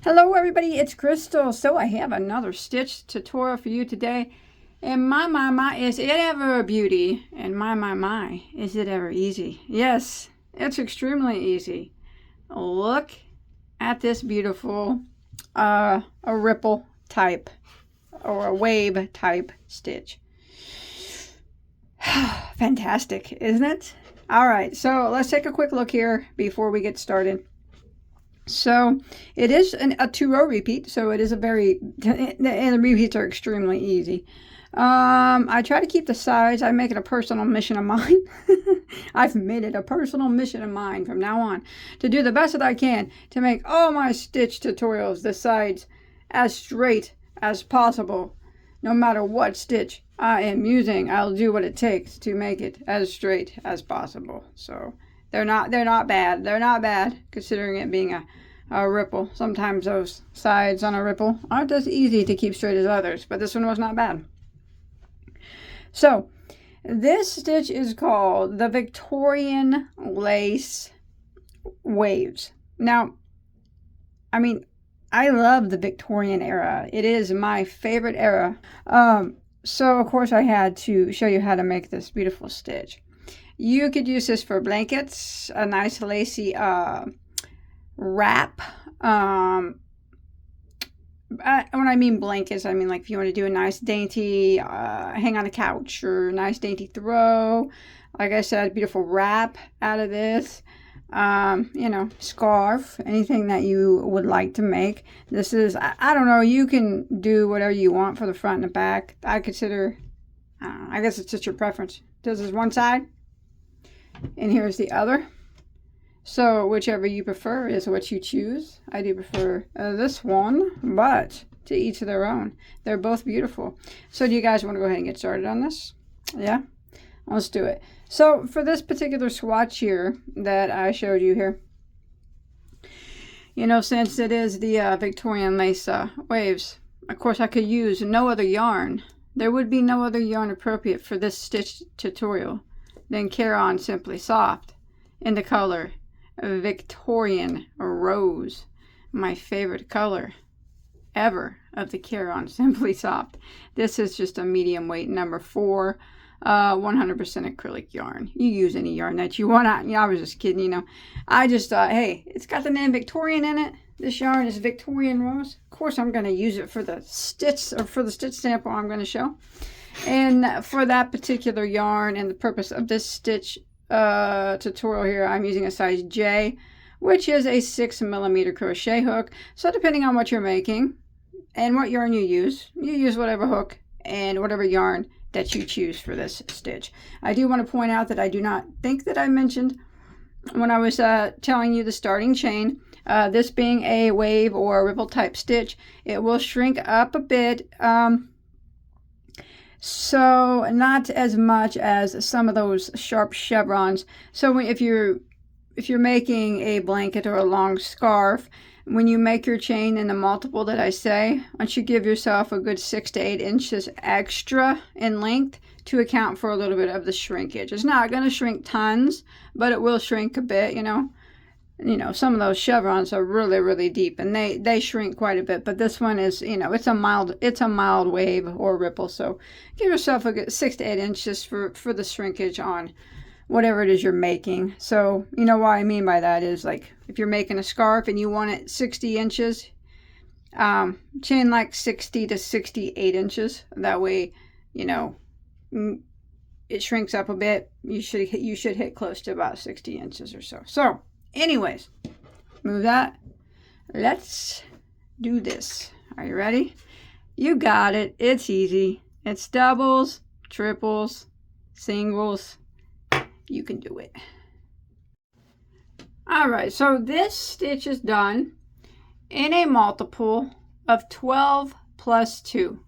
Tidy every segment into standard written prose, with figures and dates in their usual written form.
Hello everybody, it's Crystal. So I have another stitch tutorial for you today. And my, is it ever a beauty? And my, is it ever easy? Yes, it's extremely easy. Look at this beautiful a ripple type or a wave type stitch. Fantastic, isn't it? All right, so let's take a quick look here before we get started. So it is a 2-row repeat, so it is a very, and the repeats are extremely easy. I try to keep the sides. I make it a personal mission of mine. I've made it a personal mission of mine from now on to do the best that I can to make all my stitch tutorials, the sides, as straight as possible. No matter what stitch I am using, I'll do what it takes to make it as straight as possible. So they're not bad. They're not bad considering it being a ripple. Sometimes those sides on a ripple aren't as easy to keep straight as others, but this one was not bad. So this stitch is called the Victorian Lace Waves. Now, I mean, I love the Victorian era. It is my favorite era. So of course I had to show you how to make this beautiful stitch. You could use this for blankets, a nice lacy wrap. When I mean blankets, I mean like if you want to do a nice dainty hang on a couch or a nice dainty throw. Like I said, beautiful wrap out of this. You know, scarf, anything that you would like to make. This is, I don't know, you can do whatever you want for the front and the back. I consider, I guess it's just your preference. This is one side. And here's the other. So whichever you prefer is what you choose. I do prefer this one, but to each of their own. They're both beautiful. So do you guys want to go ahead and get started on this? Yeah? Let's do it. So for this particular swatch here that I showed you here, you know, since it is the Victorian lace waves, of course I could use no other yarn. There would be no other yarn appropriate for this stitch tutorial than Caron Simply Soft in the color Victorian Rose, my favorite color ever of the Caron Simply Soft. This is just a medium weight number 4, 100% acrylic yarn. You use any yarn that you want. I was just kidding, you know. I just thought, hey, it's got the name Victorian in it. This yarn is Victorian Rose. Of course, I'm going to use it for the stitch, or for the stitch sample I'm going to show. And for that particular yarn and the purpose of this stitch tutorial here, I'm using a size J, which is a 6mm crochet hook. So depending on what you're making and what yarn you use whatever hook and whatever yarn that you choose for this stitch. I do want to point out that I do not think that I mentioned when I was telling you the starting chain, this being a wave or a ripple type stitch, it will shrink up a bit. So not as much as some of those sharp chevrons. So if you're making a blanket or a long scarf, when you make your chain in the multiple that I say, once you give yourself a good 6 to 8 inches extra in length to account for a little bit of the shrinkage. It's not going to shrink tons, but it will shrink a bit, you know. You know, some of those chevrons are really, really deep, and they shrink quite a bit. But this one is, you know, it's a mild wave or ripple. So give yourself a good 6 to 8 inches for the shrinkage on whatever it is you're making. So you know what I mean by that is, like, if you're making a scarf and you want it 60 inches, chain like 60 to 68 inches. That way, you know, it shrinks up a bit. You should hit close to about 60 inches or so. So anyways, move that. Let's do this. Are you ready? You got it. It's easy. It's doubles, triples, singles. You can do it. All right, so this stitch is done in a multiple of 12 plus 2,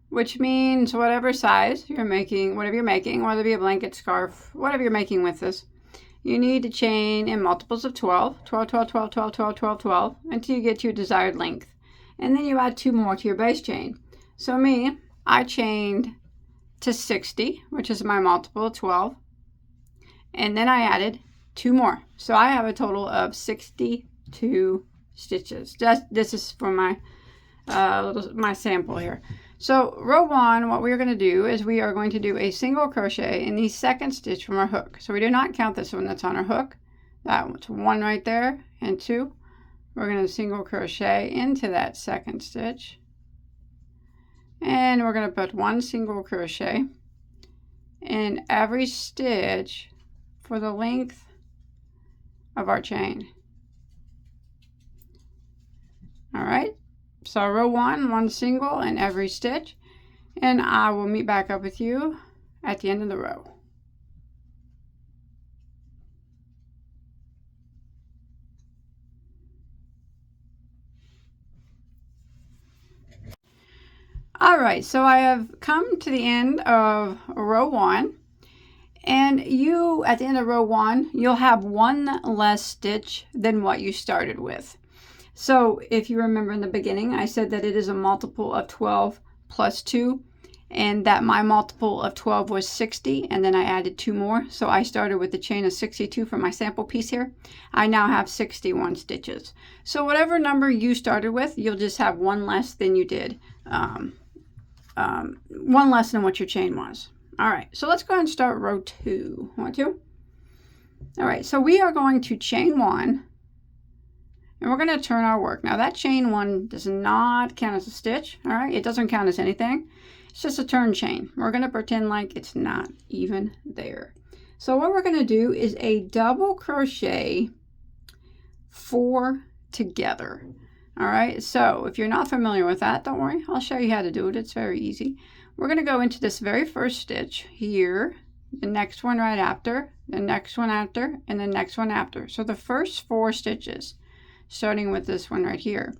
which means whatever size you're making, whether it be a blanket, scarf, whatever you're making with this, you need to chain in multiples of 12, 12, 12, 12, 12, 12, 12, 12, until you get to your desired length. And then you add 2 more to your base chain. So I chained to 60, which is my multiple of 12. And then I added 2 more. So I have a total of 62 stitches. This is for my my sample here. So row 1, what we're going to do is we are going to do a single crochet in the second stitch from our hook. So we do not count this one that's on our hook. That's 1 right there, and 2. We're going to single crochet into that second stitch, and we're going to put 1 single crochet in every stitch for the length of our chain. All right, so row 1, 1 single in every stitch, and I will meet back up with you at the end of the row. All right, so I have come to the end of row 1, and you, at the end of row 1, you'll have 1 less stitch than what you started with. So if you remember in the beginning, I said that it is a multiple of 12 plus 2, and that my multiple of 12 was 60, and then I added 2 more. So I started with a chain of 62 for my sample piece here. I now have 61 stitches. So whatever number you started with, you'll just have 1 less than you did. 1 less than what your chain was. All right, so let's go ahead and start row 2. 1, 2. All right, so we are going to chain 1, and we're going to turn our work. Now that chain 1 does not count as a stitch. All right, it doesn't count as anything. It's just a turn chain. We're going to pretend like it's not even there. So what we're going to do is a double crochet 4 together. All right, so if you're not familiar with that, don't worry, I'll show you how to do it. It's very easy. We're going to go into this very first stitch here, the next one right after, the next one after, and the next one after. So the first 4 stitches, starting with this one right here.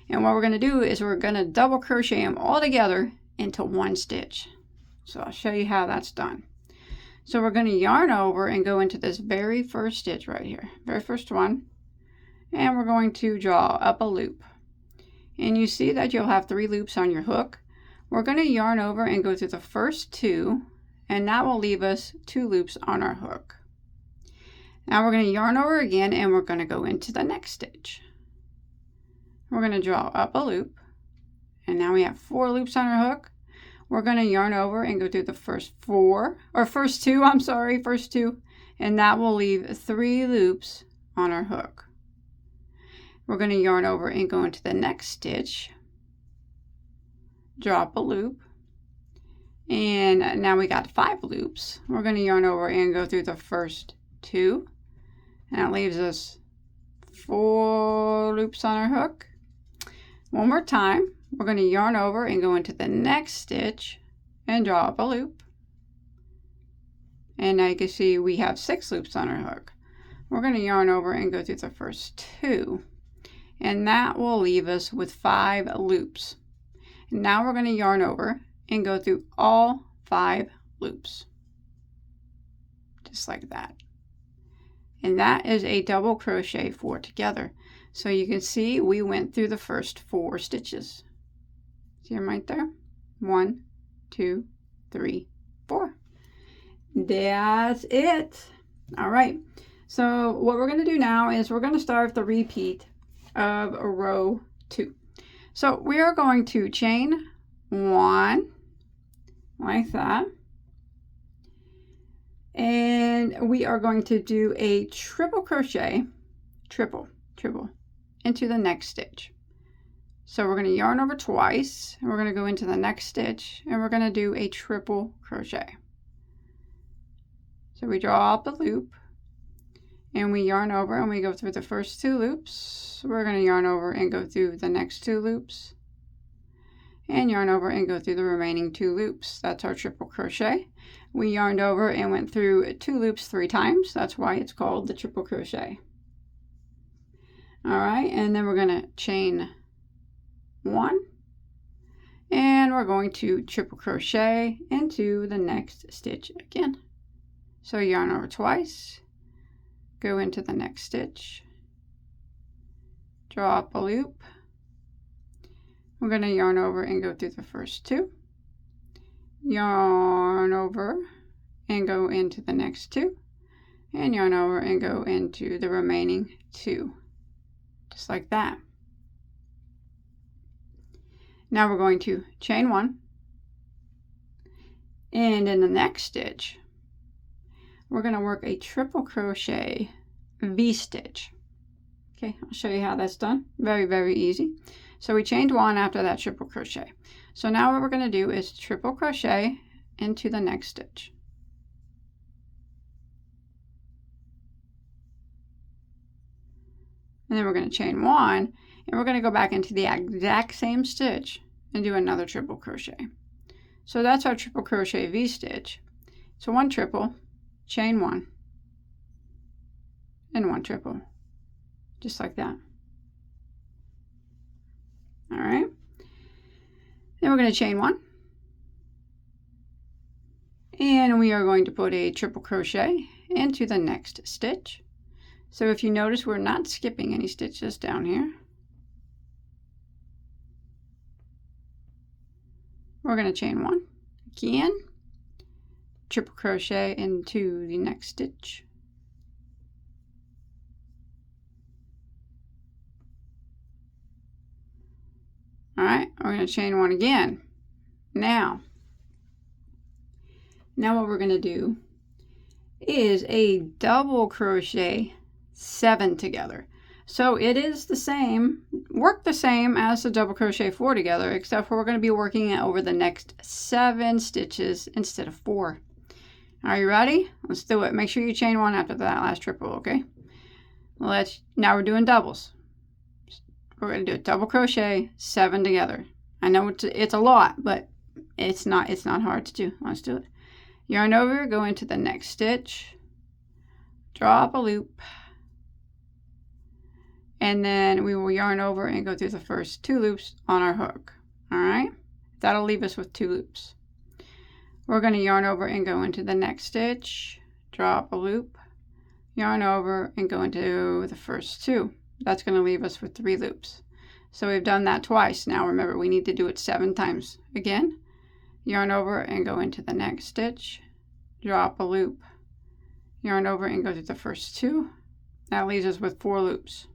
And what we're going to do is we're going to double crochet them all together into 1 stitch. So I'll show you how that's done. So we're going to yarn over and go into this very first stitch right here, very first one. And we're going to draw up a loop. And you see that you'll have 3 loops on your hook. We're going to yarn over and go through the first 2, and that will leave us 2 loops on our hook. Now we're going to yarn over again, and we're going to go into the next stitch. We're going to draw up a loop, and now we have 4 loops on our hook. We're going to yarn over and go through the first 2, and that will leave 3 loops on our hook. We're going to yarn over and go into the next stitch, drop a loop, and now we got 5 loops. We're going to yarn over and go through the first 2, and that leaves us 4 loops on our hook. One more time, we're going to yarn over and go into the next stitch and draw up a loop, and now you can see we have 6 loops on our hook. We're going to yarn over and go through the first 2, and that will leave us with 5 loops. Now we're going to yarn over and go through all 5 loops, just like that. And that is a double crochet 4 together. So you can see we went through the first 4 stitches. See them right there? 1, 2, 3, 4. That's it. All right. So what we're going to do now is we're going to start the repeat of row 2. So we are going to chain 1 like that, and we are going to do a triple crochet, triple into the next stitch. So we're going to yarn over twice, and we're going to go into the next stitch, and we're going to do a triple crochet. So we draw up a loop, and we yarn over and we go through the first 2 loops. We're going to yarn over and go through the next 2 loops, and yarn over and go through the remaining 2 loops. That's our triple crochet. We yarned over and went through 2 loops 3 times. That's why it's called the triple crochet. All right, and then we're going to chain 1, and we're going to triple crochet into the next stitch again. So yarn over twice, go into the next stitch, draw up a loop. We're going to yarn over and go through the first 2, yarn over and go into the next 2, and yarn over and go into the remaining 2 just like that. Now we're going to chain 1, and in the next stitch we're going to work a triple crochet V-stitch. Okay, I'll show you how that's done. Very, very easy. So we chained 1 after that triple crochet. So now what we're going to do is triple crochet into the next stitch. And then we're going to chain 1, and we're going to go back into the exact same stitch and do another triple crochet. So that's our triple crochet V-stitch. So 1 triple, chain 1, and 1 triple, just like that. All right. Then we're going to chain 1, and we are going to put a triple crochet into the next stitch. So if you notice, we're not skipping any stitches down here. We're going to chain 1 again, triple crochet into the next stitch. All right, we're going to chain 1 again. Now what we're going to do is a double crochet 7 together. So it is the same, work the same as the double crochet 4 together, except for we're going to be working it over the next 7 stitches instead of 4. Are you ready? Let's do it. Make sure you chain 1 after that last triple, okay? Now we're doing doubles. We're going to do a double crochet 7 together. I know it's a lot, but it's not hard to do. Let's do it. Yarn over, go into the next stitch, drop a loop, and then we will yarn over and go through the first 2 loops on our hook. All right, that'll leave us with 2 loops. We're going to yarn over and go into the next stitch, drop a loop, yarn over and go into the first 2. That's going to leave us with 3 loops. So we've done that twice. Now remember, we need to do it 7 times. Again, yarn over and go into the next stitch, drop a loop, yarn over and go through the first 2. That leaves us with 4 loops.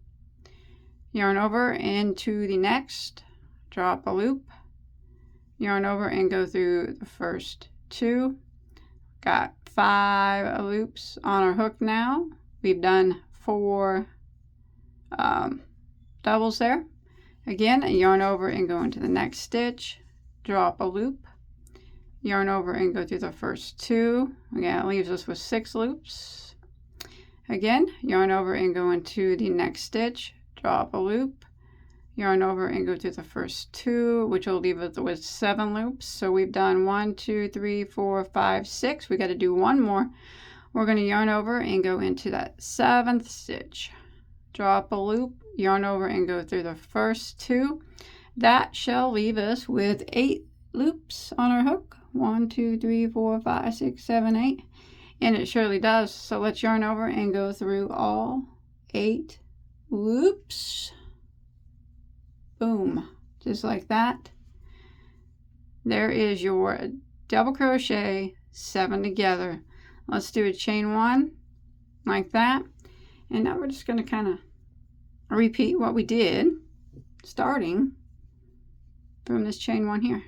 Yarn over into the next, drop a loop, yarn over and go through the first 2. Got 5 loops on our hook now. We've done 4 doubles there. Again, yarn over and go into the next stitch, drop a loop, yarn over and go through the first 2. Again, it leaves us with 6 loops. Again, yarn over and go into the next stitch, drop a loop, yarn over and go through the first 2, which will leave us with 7 loops. So we've done 1, 2, 3, 4, 5, 6. We got to do 1 more. We're going to yarn over and go into that 7th stitch, drop a loop, yarn over and go through the first 2. That shall leave us with 8 loops on our hook. 1, 2, 3, 4, 5, 6, 7, 8. And it surely does. So let's yarn over and go through all 8 loops. Boom. Just like that. There is your double crochet 7 together. Let's do a chain 1 like that. And now we're just going to kind of repeat what we did, starting from this chain 1 here.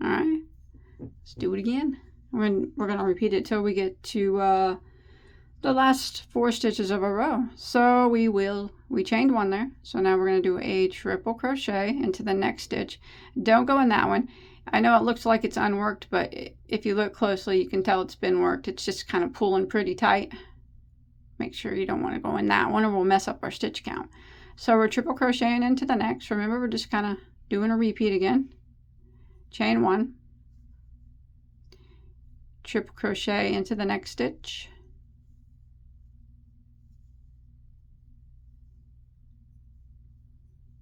All right, let's do it again. We're going to repeat it till we get to the last 4 stitches of a row. So we chained 1 there. So now we're going to do a triple crochet into the next stitch. Don't go in that one. I know it looks like it's unworked, but if you look closely, you can tell it's been worked. It's just kind of pulling pretty tight. Make sure you don't want to go in that one or we'll mess up our stitch count. So we're triple crocheting into the next. Remember, we're just kind of doing a repeat again. Chain 1, triple crochet into the next stitch,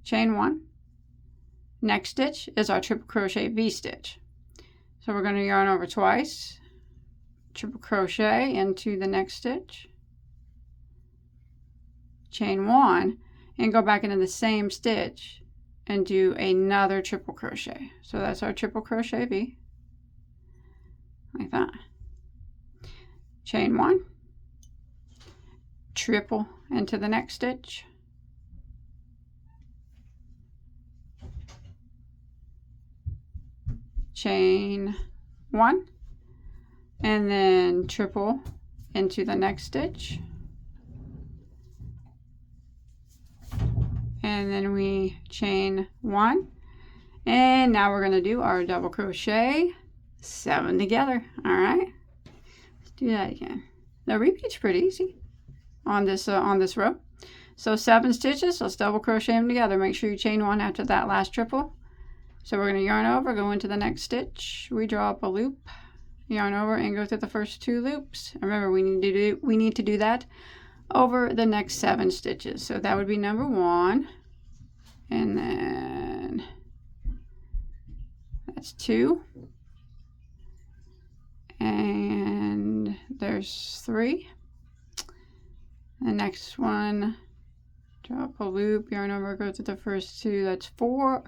chain 1. Next stitch is our triple crochet V-stitch. So we're going to yarn over twice, triple crochet into the next stitch, chain 1, and go back into the same stitch and do another triple crochet. So that's our triple crochet V, like that. Chain 1, triple into the next stitch, chain 1, and then triple into the next stitch, and then we chain 1, and now we're going to do our double crochet 7 together. All right, let's do that again. The repeat's pretty easy on this row. So 7 stitches, let's double crochet them together. Make sure you chain 1 after that last triple. So we're going to yarn over, go into the next stitch, we draw up a loop, yarn over, and go through the first 2 loops. Remember, we need to do that over the next 7 stitches. So that would be number 1, and then that's 2, and there's 3. The next one, drop a loop, yarn over, go through the first 2, that's 4,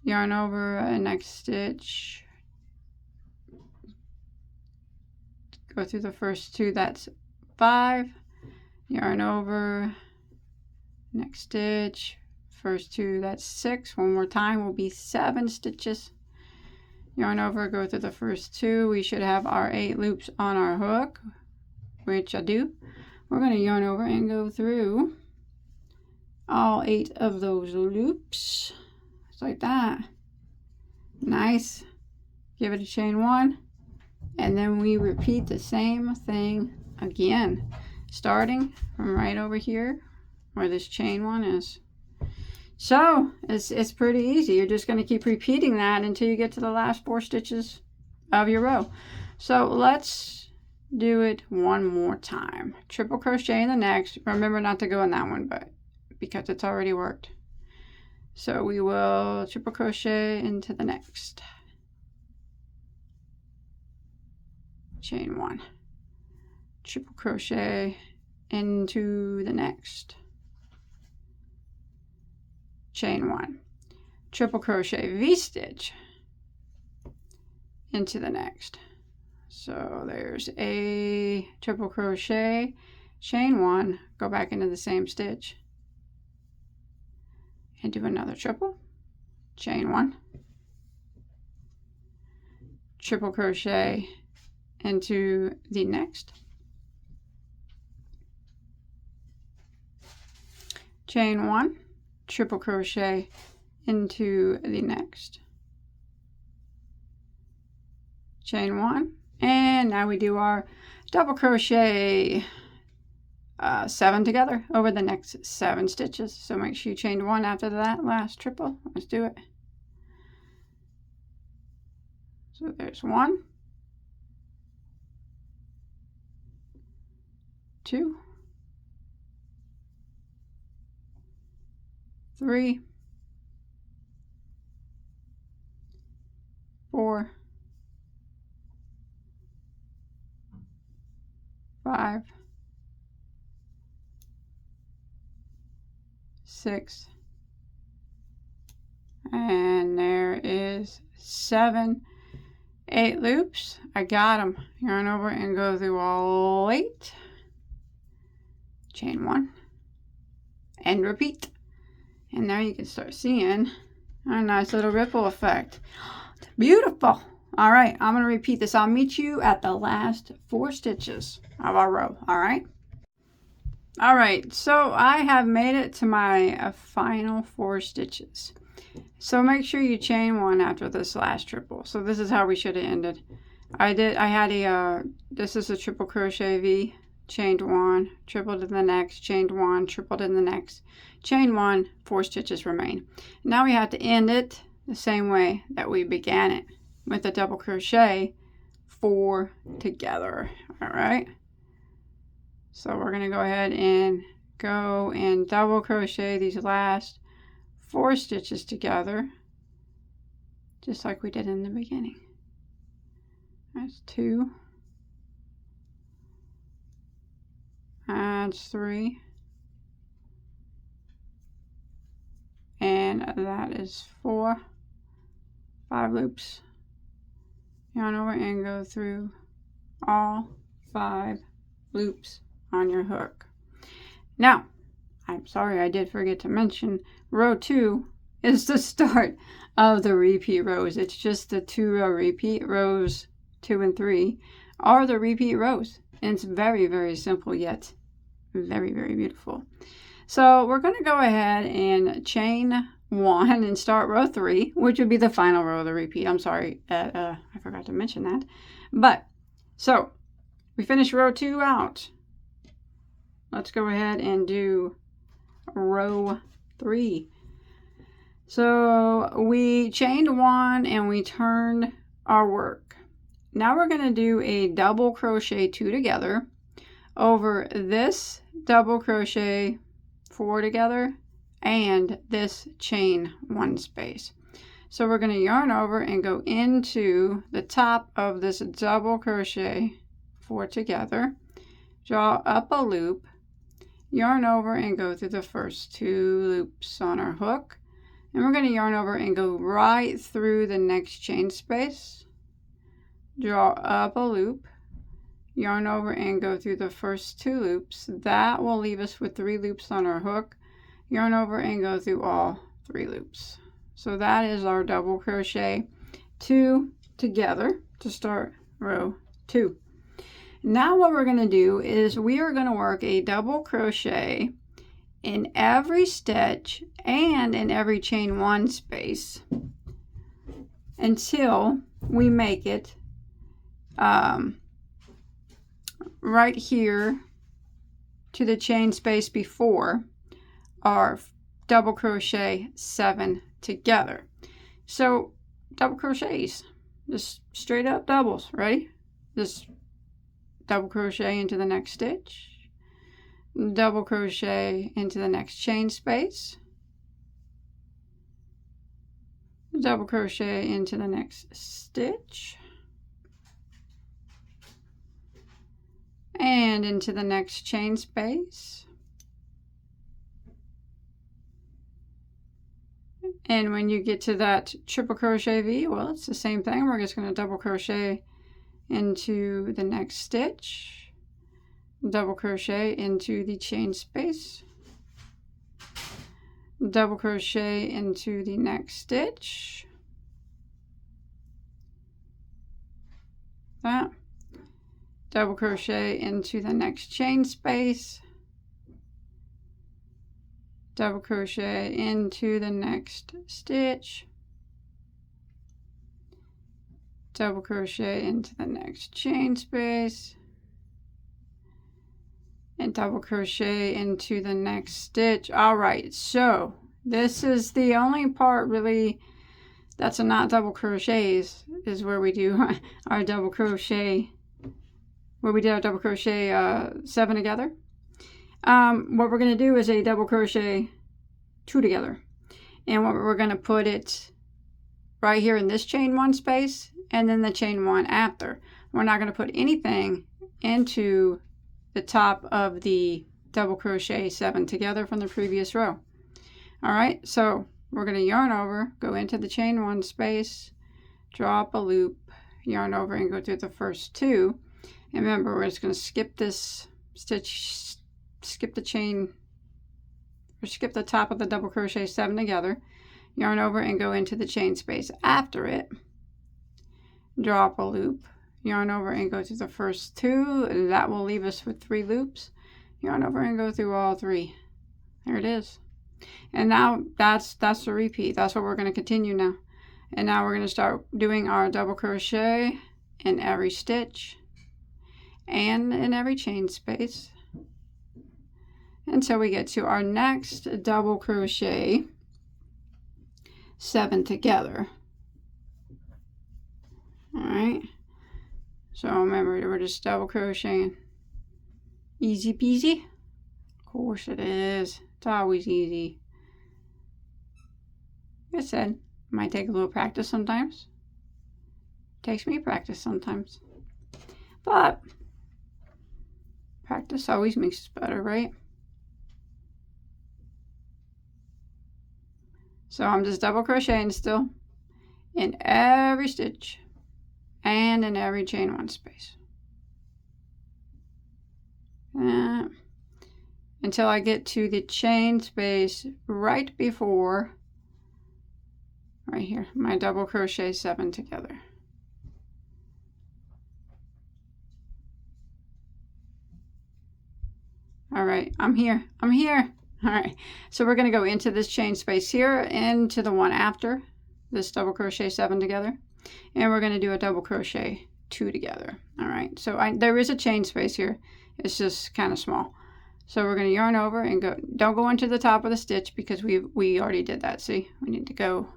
yarn over, a next stitch, go through the first 2, that's 5, yarn over, next stitch, first 2, that's 6, one more time will be 7 stitches, yarn over, go through the first 2, we should have our 8 loops on our hook, which I do. We're going to yarn over and go through all 8 of those loops, just like that. Nice. Give it a chain 1, and then we repeat the same thing again, starting from right over here where this chain 1 is. So it's pretty easy. You're just going to keep repeating that until you get to the last 4 stitches of your row. So let's do it one more time. Triple crochet in the next. Remember not to go in that one, but because it's already worked. So we will triple crochet into the next. Chain 1. Triple crochet into the next. Chain 1. Triple crochet V-stitch into the next. So there's a triple crochet, chain 1, go back into the same stitch, and do another triple, chain 1, triple crochet into the next, chain 1, triple crochet into the next, chain 1, and now we do our double crochet 7 together over the next 7 stitches. So make sure you chain 1 after that last triple. Let's do it. So there's 1, 2, 3, 4, 5, 6, and there is 7, 8 loops. I got them. Yarn over and go through all 8, chain 1, and repeat. And now you can start seeing a nice little ripple effect. Beautiful. All right, I'm going to repeat this. I'll meet you at the last 4 stitches of our row. All right. All right, so I have made it to my final 4 stitches. So make sure you chain 1 after this last triple. So this is how we should have ended. This is a triple crochet V, chained 1, tripled in the next, chained 1, tripled in the next, chain 1, 4 stitches remain. Now we have to end it the same way that we began it, with a double crochet 4 together. All right, so we're going to go ahead and go and double crochet these last 4 stitches together, just like we did in the beginning. That's 2, that's 3, and that is 4. 5 loops. Yarn over and go through all 5 loops on your hook. Now, I'm sorry I did forget to mention, row 2 is the start of the repeat rows. It's just the 2 row repeat. Rows 2 and 3 are the repeat rows. And it's very, very simple, yet very, very beautiful. So we're going to go ahead and chain 1 and start row 3, which would be the final row of the repeat. I'm sorry, I forgot to mention that. But, so, we finished row 2 out. Let's go ahead and do row 3. So we chained 1 and we turned our work. Now we're going to do a double crochet 2 together over this double crochet 4 together and this chain 1 space. So we're going to yarn over and go into the top of this double crochet 4 together, draw up a loop, yarn over and go through the first 2 loops on our hook, and we're going to yarn over and go right through the next chain space, draw up a loop, yarn over and go through the first 2 loops. That will leave us with 3 loops on our hook, yarn over and go through all 3 loops. So that is our double crochet 2 together to start row 2. Now what we're going to do is we are going to work a double crochet in every stitch and in every chain 1 space until we make it right here to the chain space before our double crochet 7 together. So double crochets, just straight up doubles. Ready? Just double crochet into the next stitch, double crochet into the next chain space, double crochet into the next stitch, and into the next chain space. And when you get to that triple crochet V, well, it's the same thing. We're just going to double crochet into the next stitch, double crochet into the chain space, double crochet into the next stitch, that, double crochet into the next chain space, double crochet into the next stitch, double crochet into the next chain space, and double crochet into the next stitch. All right, so this is the only part really that's not double crochets, is where we do our double crochet, where we did our double crochet 7 together. What we're going to do is a double crochet 2 together, and what we're going to put it right here in this chain 1 space and then the chain 1 after. We're not going to put anything into the top of the double crochet 7 together from the previous row. All right, so we're going to yarn over, go into the chain 1 space, draw up a loop, yarn over and go through the first 2. And remember, we're just going to skip this stitch, skip the chain, or skip the top of the double crochet 7 together, yarn over and go into the chain space after it, draw up a loop, yarn over and go through the first 2. That will leave us with 3 loops, yarn over and go through all 3. There it is. And now that's the repeat. That's what we're going to continue now. And now we're going to start doing our double crochet in every stitch and in every chain space until we get to our next double crochet 7 together. All right, so remember, we're just double crocheting. Easy peasy. Of course it is. It's always easy. Like I said, it might take a little practice sometimes. It takes me practice sometimes, but practice always makes us better, right? So I'm just double crocheting still in every stitch and in every chain 1 space until I get to the chain space right before right here, my double crochet 7 together. All right, I'm here. All right, so we're going to go into this chain space here, into the one after this double crochet 7 together, and we're going to do a double crochet 2 together. All right, so there is a chain space here. It's just kind of small. So we're going to yarn over and go. Don't go into the top of the stitch because we already did that. See, we need to go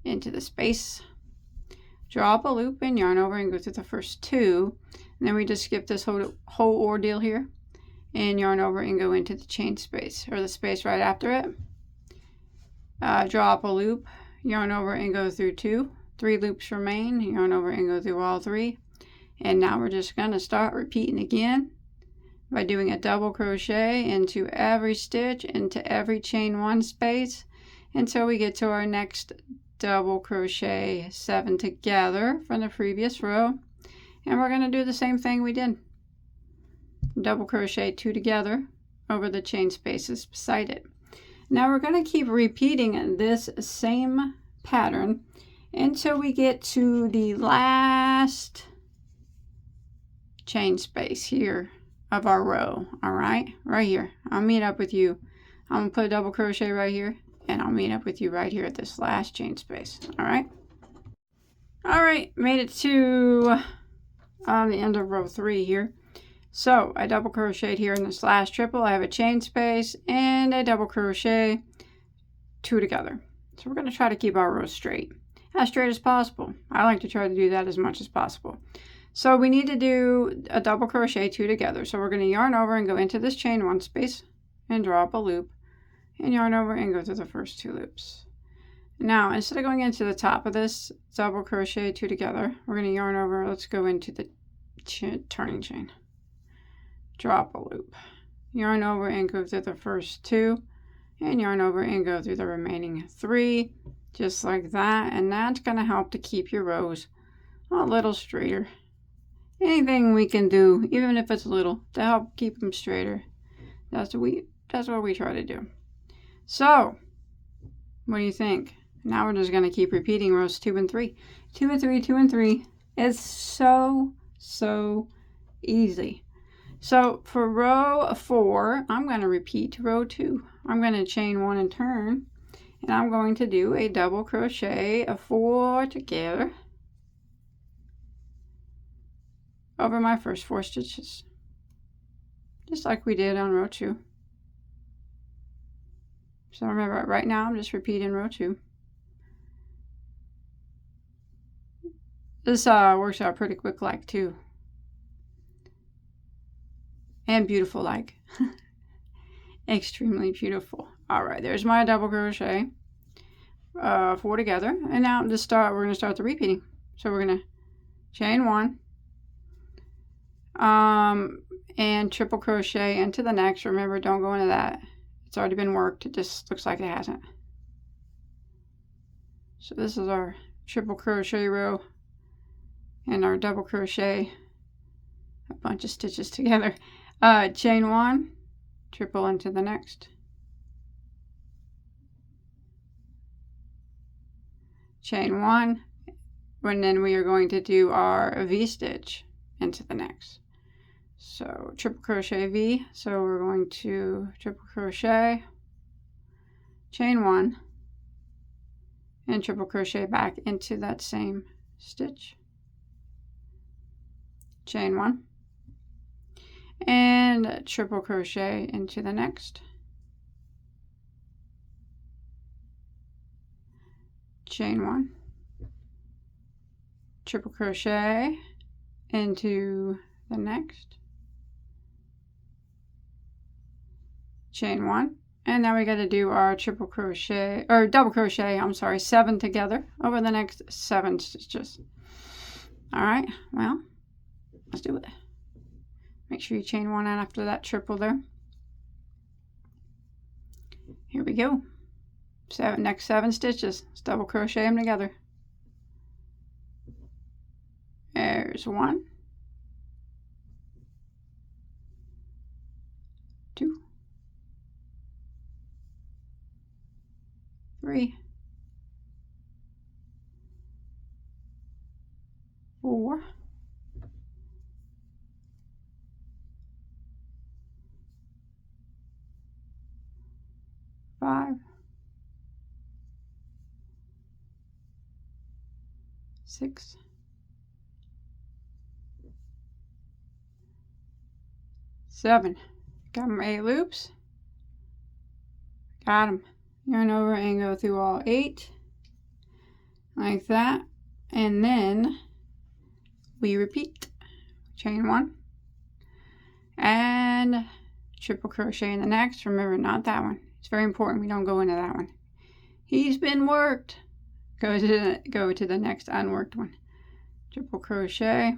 into the space, draw up a loop and yarn over and go through the first 2, and then we just skip this whole ordeal here and yarn over and go into the chain space, or the space right after it. Draw up a loop, yarn over and go through 2. 3 loops remain, yarn over and go through all 3. And now we're just going to start repeating again by doing a double crochet into every stitch, into every chain 1 space, until we get to our next double crochet 7 together from the previous row. And we're going to do the same thing we did. Double crochet 2 together over the chain spaces beside it. Now we're going to keep repeating this same pattern until we get to the last chain space here of our row. All right, right here. I'll meet up with you. I'm going to put a double crochet right here, and I'll meet up with you right here at this last chain space. All right, made it to the end of row 3 here. So I double crocheted here in this last triple. I have a chain space and a double crochet 2 together. So we're going to try to keep our rows straight as possible. I like to try to do that as much as possible. So we need to do a double crochet 2 together. So we're going to yarn over and go into this chain 1 space and draw up a loop and yarn over and go through the first 2 loops. Now instead of going into the top of this double crochet 2 together, we're going to yarn over. Let's go into the turning chain. Draw up a loop, yarn over and go through the first 2, and yarn over and go through the remaining 3, just like that. And that's going to help to keep your rows a little straighter. Anything we can do, even if it's little, to help keep them straighter, that's what we try to do. So what do you think? Now we're just going to keep repeating rows 2 and 3. 2 and 3, 2 and 3. It's so easy. So for row 4, I'm going to repeat row 2. I'm going to chain 1 and turn, and I'm going to do a double crochet of 4 together over my first 4 stitches, just like we did on row 2. So remember, right now I'm just repeating row 2. This works out pretty quick like too. And beautiful like. Extremely beautiful. All right, there's my double crochet 4 together, and now we're going to start the repeating. So we're going to chain 1 and triple crochet into the next. Remember, don't go into that. It's already been worked. It just looks like it hasn't. So this is our triple crochet row and our double crochet, a bunch of stitches together. Chain 1, triple into the next, chain 1, and then we are going to do our V-stitch into the next. So triple crochet V, so we're going to triple crochet, chain 1, and triple crochet back into that same stitch, chain 1, and triple crochet into the next, chain 1, triple crochet into the next, chain 1, and now we got to do our triple crochet or double crochet, I'm sorry, 7 together over the next 7 stitches. All right, well, let's do it. Make sure you chain 1 out after that triple there. Here we go. Next 7 stitches. Let's double crochet them together. There's 1, 2, 3, 4, 5, 6, 7. Got my 8 loops. Got them. Yarn over and go through all 8 like that, and then we repeat. Chain 1 and triple crochet in the next. Remember, not that one. It's very important we don't go into that one. He's been worked. Go to the next unworked one. Triple crochet,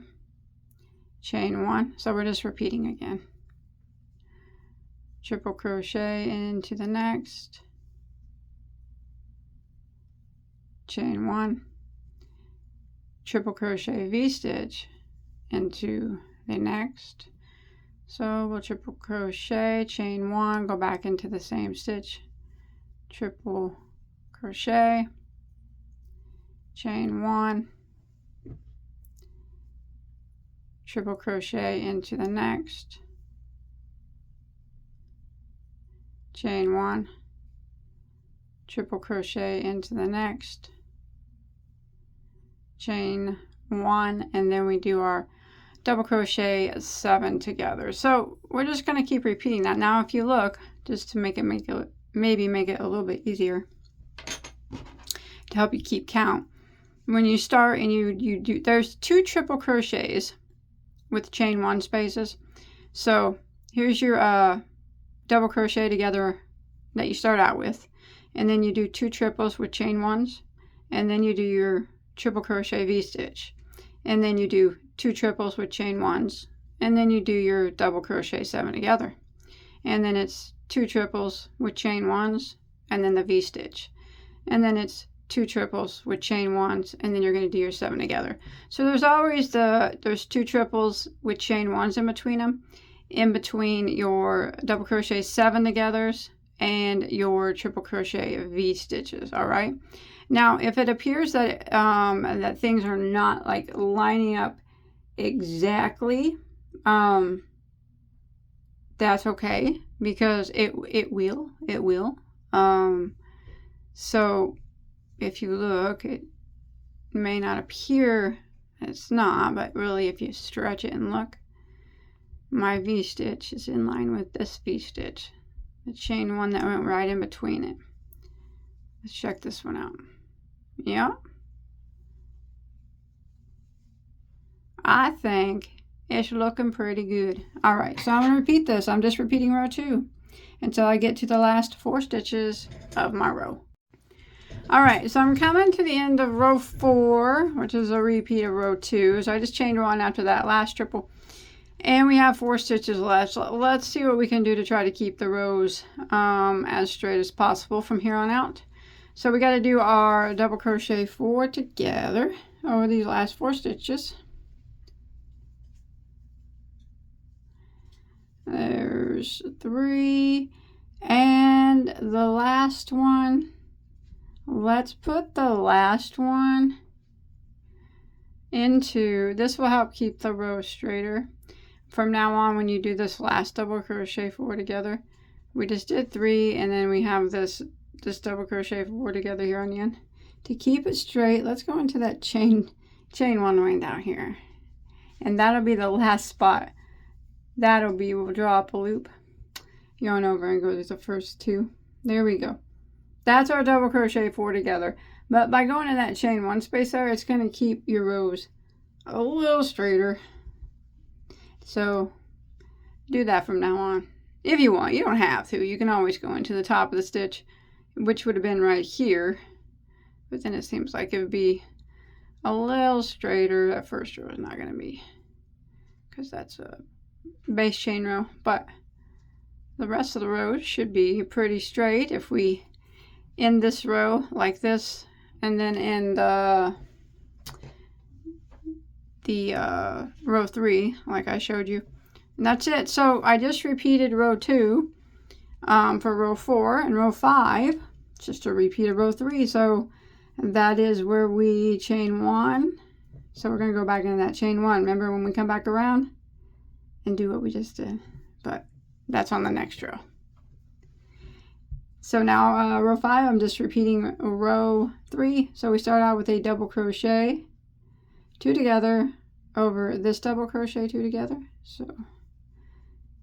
chain 1. So we're just repeating again. Triple crochet into the next, chain 1, triple crochet V-stitch into the next. So we'll triple crochet, chain 1, go back into the same stitch, triple crochet, chain 1, triple crochet into the next, chain 1, triple crochet into the next, chain 1, and then we do our double crochet 7 together. So we're just going to keep repeating that. Now if you look, just to make it maybe make it a little bit easier to help you keep count, when you start and you do, there's 2 triple crochets with chain 1 spaces. So here's your double crochet together that you start out with, and then you do 2 triples with chain 1s, and then you do your triple crochet V-stitch, and then you do 2 triples with chain 1s, and then you do your double crochet 7 together, and then it's 2 triples with chain 1s, and then the V-stitch, and then it's 2 triples with chain 1s, and then you're going to do your 7 together. So there's always there's 2 triples with chain 1s in between them, in between your double crochet 7 togethers and your triple crochet V-stitches. All right, now if it appears that that things are not like lining up exactly, that's okay, because it will. So if you look, it may not appear it's not, but really if you stretch it and look, my V-stitch is in line with this V-stitch, the chain 1 that went right in between it. Let's check this one out. Yeah, I think it's looking pretty good. All right, so I'm going to repeat this. I'm just repeating row 2 until I get to the last 4 stitches of my row. All right, so I'm coming to the end of row 4, which is a repeat of row 2. So I just chained 1 after that last triple, and we have 4 stitches left. So let's see what we can do to try to keep the rows as straight as possible from here on out. So we got to do our double crochet 4 together over these last 4 stitches. There's 3, and the last one. Let's put the last one into, this will help keep the row straighter. From now on, when you do this last double crochet 4 together, we just did 3, and then we have this double crochet 4 together here on the end. To keep it straight, let's go into that chain 1 way down here, and that'll be the last spot. That'll be, we'll draw up a loop, yarn over and go to the first 2. There we go. That's our double crochet 4 together. But by going in that chain 1 space there, it's going to keep your rows a little straighter. So do that from now on. If you want, you don't have to. You can always go into the top of the stitch, which would have been right here. But then it seems like it would be a little straighter. That first row is not going to be, because that's a base chain row. But the rest of the row should be pretty straight if we end this row like this, and then end the row 3 like I showed you, and that's it. So I just repeated row 2 for row 4, and row 5 just a repeat of row 3. So that is where we chain 1 So we're going to go back into that chain 1. Remember when we come back around and do what we just did, but that's on the next row. So now row 5, I'm just repeating row 3. So we start out with a double crochet, 2 together over this double crochet, 2 together, so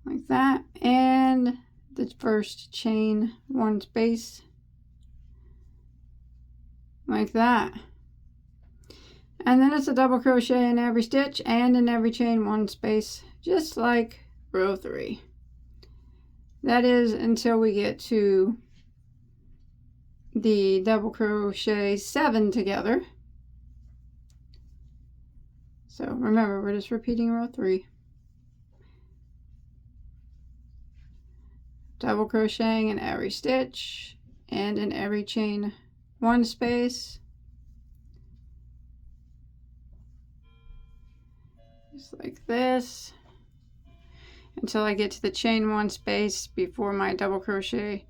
like that, and the first chain 1 space like that, and then it's a double crochet in every stitch and in every chain 1 space, just like row 3. That is until we get to the double crochet 7 together. So remember, we're just repeating row 3. Double crocheting in every stitch and in every chain 1 space. Just like this. Until I get to the chain 1 space before my double crochet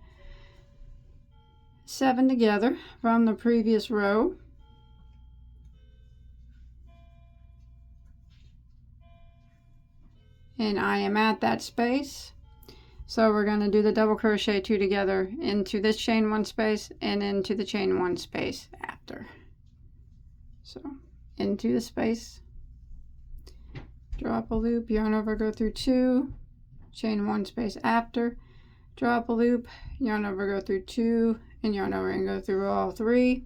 7 together from the previous row. And I am at that space. So we're going to do the double crochet 2 together into this chain 1 space and into the chain 1 space after. So into the space, drop a loop, yarn over, go through 2, chain 1 space after, drop a loop, yarn over, go through 2, and yarn over and go through all 3.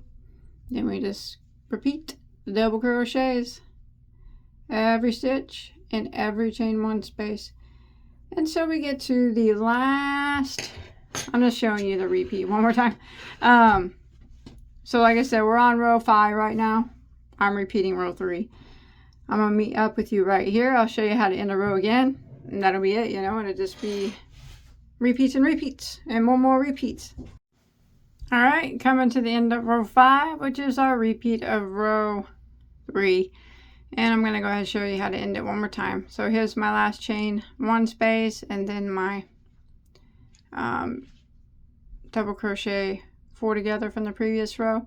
Then we just repeat the double crochets every stitch in every chain 1 space until we get to the last. I'm just showing you the repeat one more time. So like I said, we're on row 5 right now. I'm repeating row 3. I'm gonna meet up with you right here. I'll show you how to end a row again, and that'll be it. You know, it'll just be repeats and repeats and more repeats. All right, coming to the end of row 5, which is our repeat of row 3. And I'm going to go ahead and show you how to end it one more time. So here's my last chain 1 space, and then my double crochet 4 together from the previous row.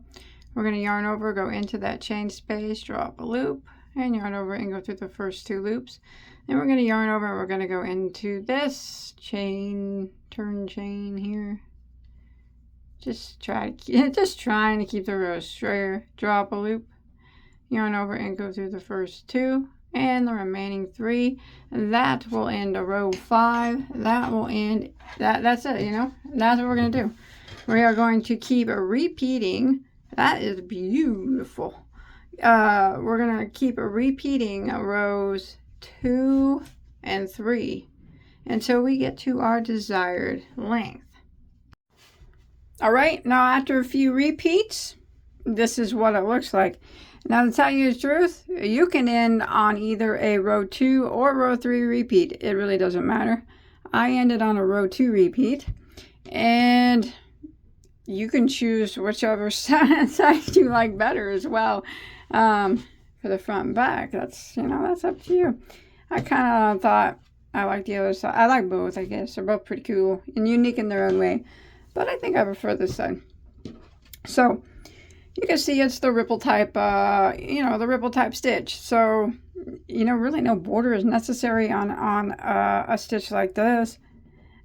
We're going to yarn over, go into that chain space, drop a loop, and yarn over and go through the first 2 loops. Then we're going to yarn over, and we're going to go into this chain, turn chain here. Just trying to keep the row straighter. Drop a loop, yarn over and go through the first 2 and the remaining 3. That will end a row 5. That will end that's it, you know. That's what we're going to do. We are going to keep repeating. That is beautiful. We're going to keep repeating rows 2 and 3 until we get to our desired length. All right, now after a few repeats, this is what it looks like. Now to tell you the truth, you can end on either a row 2 or row 3 repeat. It really doesn't matter. I ended on a row 2 repeat, and you can choose whichever side you like better as well. For the front and back, that's up to you. I kind of thought I like the other side. I like both, I guess. They're both pretty cool and unique in their own way. But I think I prefer this side. So you can see it's the ripple type, the ripple type stitch. So, really no border is necessary on a stitch like this.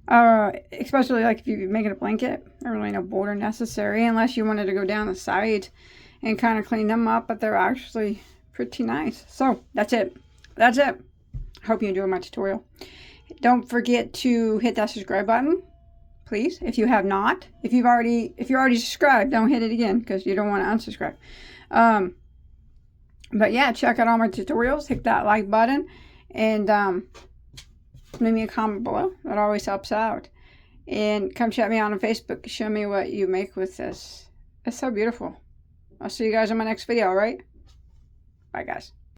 Especially like if you make it a blanket, there's really no border necessary unless you wanted to go down the side and kind of clean them up. But they're actually pretty nice. So that's it. That's it. Hope you enjoyed my tutorial. Don't forget to hit that subscribe button. Please, if you have not. If you're already subscribed, don't hit it again because you don't want to unsubscribe. But yeah, check out all my tutorials. Hit that like button and leave me a comment below. That always helps out. And come chat me out on Facebook. Show me what you make with this. It's so beautiful. I'll see you guys in my next video, all right? Bye, guys.